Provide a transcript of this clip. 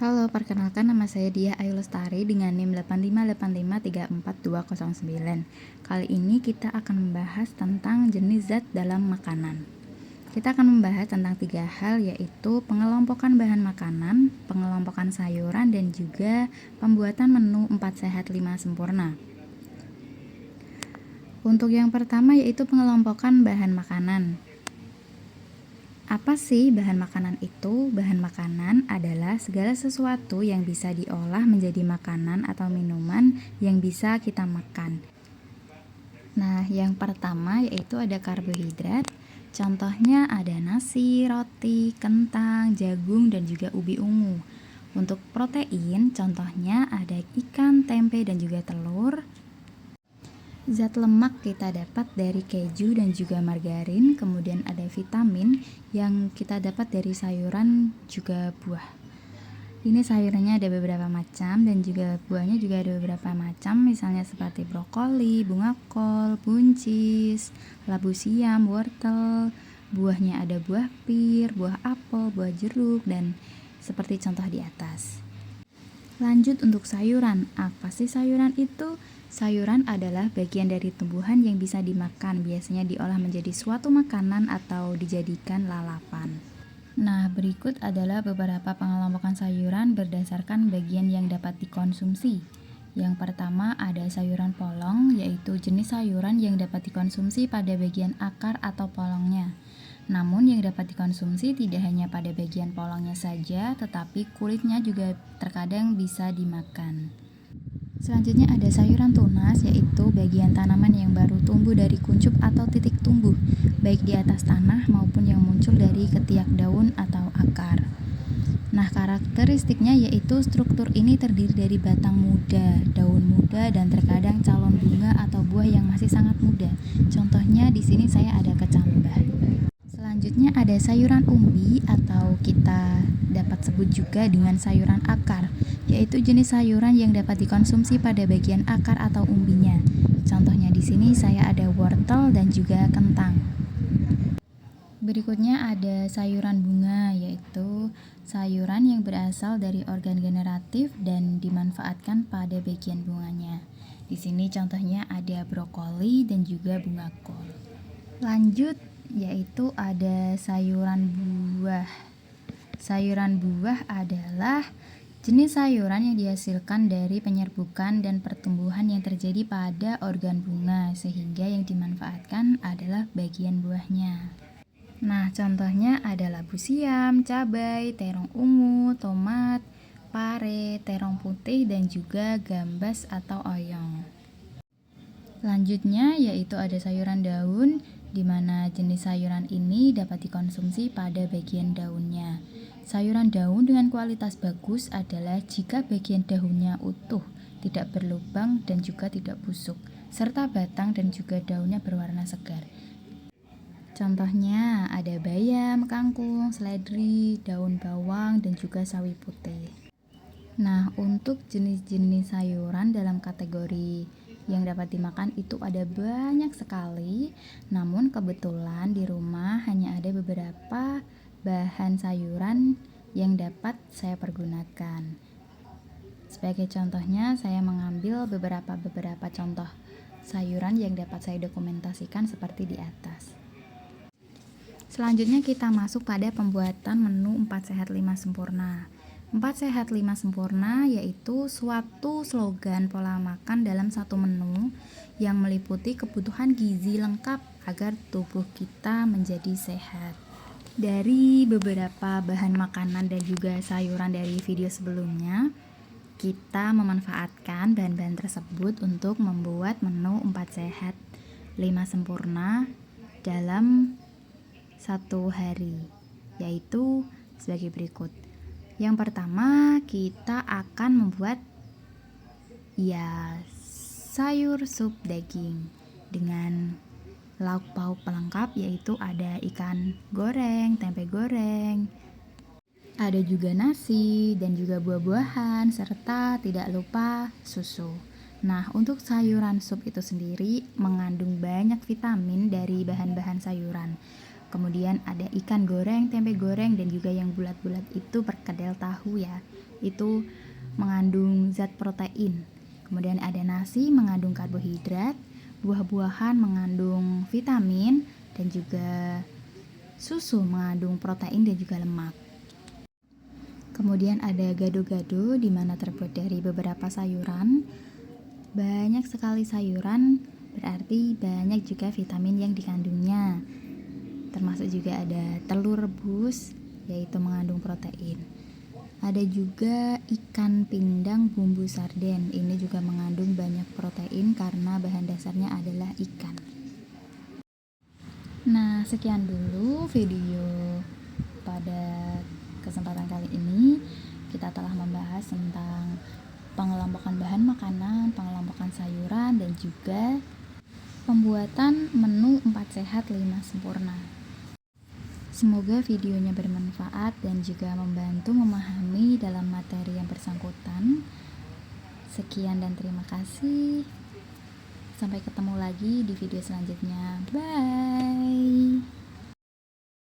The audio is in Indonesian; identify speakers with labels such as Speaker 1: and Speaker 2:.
Speaker 1: Halo, perkenalkan nama saya Diah Ayu Lestari dengan NIM 858534209. Kali ini kita akan membahas tentang jenis zat dalam makanan. Kita akan membahas tentang 3 hal, yaitu pengelompokan bahan makanan, pengelompokan sayuran, dan juga pembuatan menu 4 sehat 5 sempurna. Untuk yang pertama yaitu pengelompokan bahan makanan. Apa sih bahan makanan itu? Bahan makanan adalah segala sesuatu yang bisa diolah menjadi makanan atau minuman yang bisa kita makan. Nah, yang pertama yaitu ada karbohidrat. Contohnya ada nasi, roti, kentang, jagung, dan juga ubi ungu. Untuk protein, contohnya ada ikan, tempe, dan juga telur. Zat lemak kita dapat dari keju dan juga margarin, kemudian ada vitamin yang kita dapat dari sayuran juga buah. Ini sayurannya ada beberapa macam dan juga buahnya juga ada beberapa macam, misalnya seperti brokoli, bunga kol, buncis, labu siam, wortel. Buahnya ada buah pir, buah apel, buah jeruk, dan seperti contoh di atas. Lanjut untuk sayuran. Apa sih sayuran itu? Sayuran adalah bagian dari tumbuhan yang bisa dimakan, biasanya diolah menjadi suatu makanan atau dijadikan lalapan. Nah, berikut adalah beberapa pengelompokan sayuran berdasarkan bagian yang dapat dikonsumsi. Yang pertama ada sayuran polong, yaitu jenis sayuran yang dapat dikonsumsi pada bagian akar atau polongnya. Namun yang dapat dikonsumsi tidak hanya pada bagian polongnya saja, tetapi kulitnya juga terkadang bisa dimakan. Selanjutnya ada sayuran tunas, yaitu bagian tanaman yang baru tumbuh dari kuncup atau titik tumbuh, baik di atas tanah maupun yang muncul dari ketiak daun atau akar. Nah, karakteristiknya yaitu struktur ini terdiri dari batang muda, daun muda, dan terkadang calon bunga atau buah yang masih sangat muda. Contohnya di sini saya ada kecambah. Selanjutnya ada sayuran umbi atau kita dapat sebut juga dengan sayuran akar, yaitu jenis sayuran yang dapat dikonsumsi pada bagian akar atau umbinya. Contohnya di sini saya ada wortel dan juga kentang. Berikutnya ada sayuran bunga, yaitu sayuran yang berasal dari organ generatif dan dimanfaatkan pada bagian bunganya. Di sini contohnya ada brokoli dan juga bunga kol. Lanjut yaitu ada sayuran buah. Sayuran buah adalah jenis sayuran yang dihasilkan dari penyerbukan dan pertumbuhan yang terjadi pada organ bunga, sehingga yang dimanfaatkan adalah bagian buahnya. Nah, contohnya ada labu siam, cabai, terong ungu, tomat, pare, terong putih, dan juga gambas atau oyong. Selanjutnya yaitu ada sayuran daun, di mana jenis sayuran ini dapat dikonsumsi pada bagian daunnya. Sayuran daun dengan kualitas bagus adalah jika bagian daunnya utuh, tidak berlubang dan juga tidak busuk, serta batang dan juga daunnya berwarna segar. Contohnya ada bayam, kangkung, seledri, daun bawang, dan juga sawi putih. Nah, untuk jenis-jenis sayuran dalam kategori yang dapat dimakan itu ada banyak sekali, namun kebetulan di rumah hanya ada beberapa bahan sayuran yang dapat saya pergunakan. Sebagai contohnya, saya mengambil beberapa contoh sayuran yang dapat saya dokumentasikan seperti di atas. Selanjutnya kita masuk pada pembuatan menu 4 sehat 5 sempurna. 4 sehat 5 sempurna yaitu suatu slogan pola makan dalam satu menu yang meliputi kebutuhan gizi lengkap agar tubuh kita menjadi sehat. Dari beberapa bahan makanan dan juga sayuran dari video sebelumnya, kita memanfaatkan bahan-bahan tersebut untuk membuat menu 4 sehat 5 sempurna dalam satu hari, yaitu sebagai berikut. Yang pertama, kita akan membuat sayur sup daging dengan lauk pauk pelengkap, yaitu ada ikan goreng, tempe goreng, ada juga nasi dan juga buah-buahan, serta tidak lupa susu. Nah, untuk sayuran sup itu sendiri mengandung banyak vitamin dari bahan-bahan sayuran. Kemudian ada ikan goreng, tempe goreng, dan juga yang bulat-bulat itu perkedel tahu ya. Itu mengandung zat protein. Kemudian ada nasi mengandung karbohidrat, buah-buahan mengandung vitamin, dan juga susu mengandung protein dan juga lemak. Kemudian ada gado-gado di mana terbuat dari beberapa sayuran. Banyak sekali sayuran berarti banyak juga vitamin yang dikandungnya. Termasuk juga ada telur rebus yaitu mengandung protein. Ada juga ikan pindang bumbu sarden. Ini juga mengandung banyak protein karena bahan dasarnya adalah ikan. Nah, sekian dulu video pada kesempatan kali ini. Kita telah membahas tentang pengelompokan bahan makanan, pengelompokan sayuran, dan juga pembuatan menu 4 sehat 5 sempurna. Semoga videonya bermanfaat dan juga membantu memahami dalam materi yang bersangkutan. Sekian dan terima kasih. Sampai ketemu lagi di video selanjutnya. Bye.